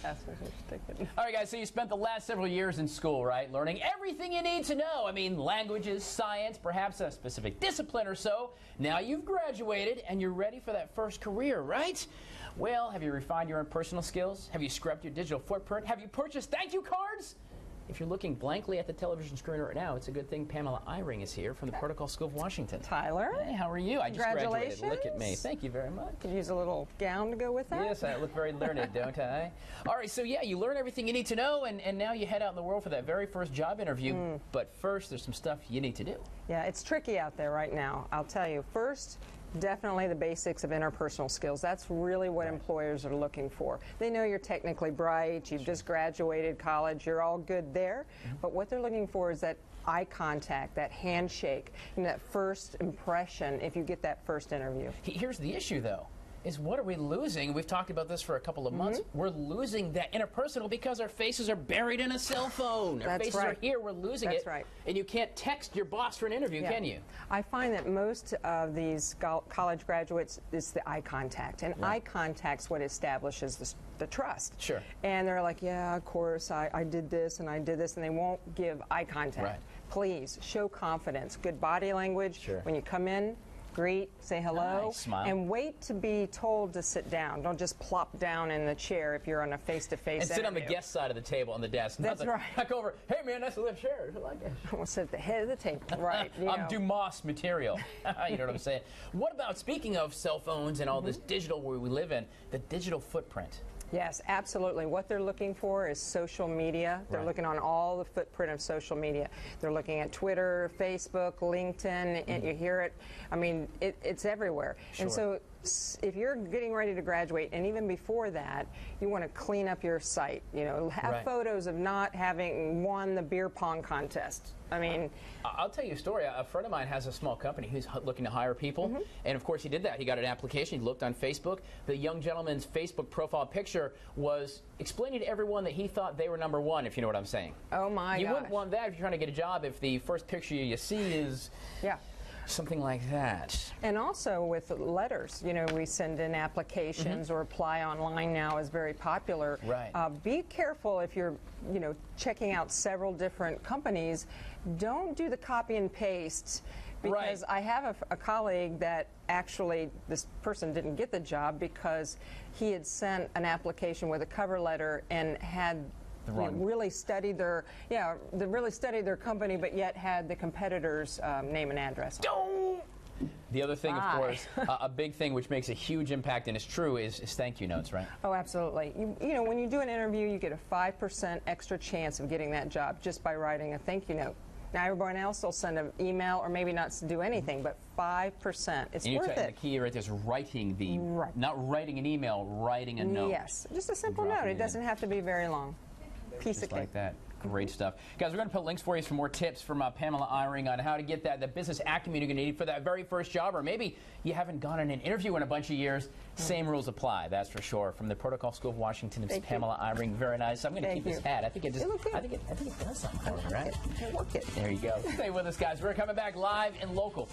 That's what you're sticking. All right, guys, so you spent the last several years in school, right? Learning everything you need to know. I mean, languages, science, perhaps a specific discipline or so. Now you've graduated and you're ready for that first career, right? Well, have you refined your own personal skills? Have you scrubbed your digital footprint? Have you purchased thank you cards? If you're looking blankly at the television screen right now, it's a good thing Pamela Eyring is here from the Protocol School of Washington. Tyler. Hey, how are you? I just graduated. Congratulations. Look at me. Thank you very much. Could use a little gown to go with that? Yes, I look very learned, don't I? All right, so yeah, you learn everything you need to know, and now you head out in the world for that very first job interview. But first, there's some stuff you need to do. Yeah, it's tricky out there right now. I'll tell you. First, definitely the basics of interpersonal skills. That's really what employers are looking for. They know you're technically bright, you've just graduated college, you're all good there, but what they're looking for is that eye contact, that handshake, that first impression if you get that first interview. Here's the issue, though. Is what are we losing? We've talked about this for a couple of months. We're losing that interpersonal because our faces are buried in a cell phone. Our faces are here. We're losing it. That's right. And you can't text your boss for an interview, can you? I find that most of these college graduates, it's the eye contact. And eye contact's what establishes the trust. Sure. And they're like, yeah, of course, I did this and I did this. And they won't give eye contact. Right. Please, show confidence. Good body language. Sure. When you come in, greet, say hello, nice, smile. And wait to be told to sit down. Don't just plop down in the chair if you're on a face-to-face And sit on the guest side of the table on the desk. That's right. Back over, hey man, that's a lift chair. I like it. I want to sit at the head of the table. Right. I'm Dumas material. You know what I'm saying? What about, speaking of cell phones and all this digital where we live in, the digital footprint? Yes, absolutely. What they're looking for is social media. They're looking on all the footprint of social media. They're looking at Twitter, Facebook, LinkedIn, and you hear it. I mean, it's everywhere. Sure. And so if you're getting ready to graduate, and even before that, you want to clean up your site. You know, have photos of not having won the beer pong contest. I mean, I'll tell you a story. A friend of mine has a small company who's looking to hire people, and of course he did that. He got an application. He looked on Facebook. The young gentleman's Facebook profile picture was explaining to everyone that he thought they were number one, if you know what I'm saying. Oh my gosh. You wouldn't want that if you're trying to get a job if the first picture you see is something like that. And also with letters, you know, we send in applications or apply online now is very popular. Right. Be careful if you're, you know, checking out several different companies. Don't do the copy and paste, because I have a colleague that actually, this person didn't get the job because he had sent an application with a cover letter and had really studied their company, but yet had the competitor's name and address. The other thing, of course, a big thing which makes a huge impact, and is true, is thank you notes, right? Oh, absolutely. You know, when you do an interview, you get a 5% extra chance of getting that job just by writing a thank you note. Now, everyone else will send an email or maybe not do anything, but 5%. It's worth it. The key right there is writing not writing an email, writing a note. Yes, just a simple note. It doesn't have to be very long. Piece of cake. Like that. Great stuff. Guys, we're going to put links for you for more tips from Pamela Eyring on how to get the business acumen you're going to need for that very first job, or maybe you haven't gone on an interview in a bunch of years. Same rules apply, that's for sure. From the Protocol School of Washington, it's Pamela Eyring. Very nice. I'm going to keep this hat. I think it does something for me, right? Work it. There you go. Stay with us, guys. We're coming back live and local.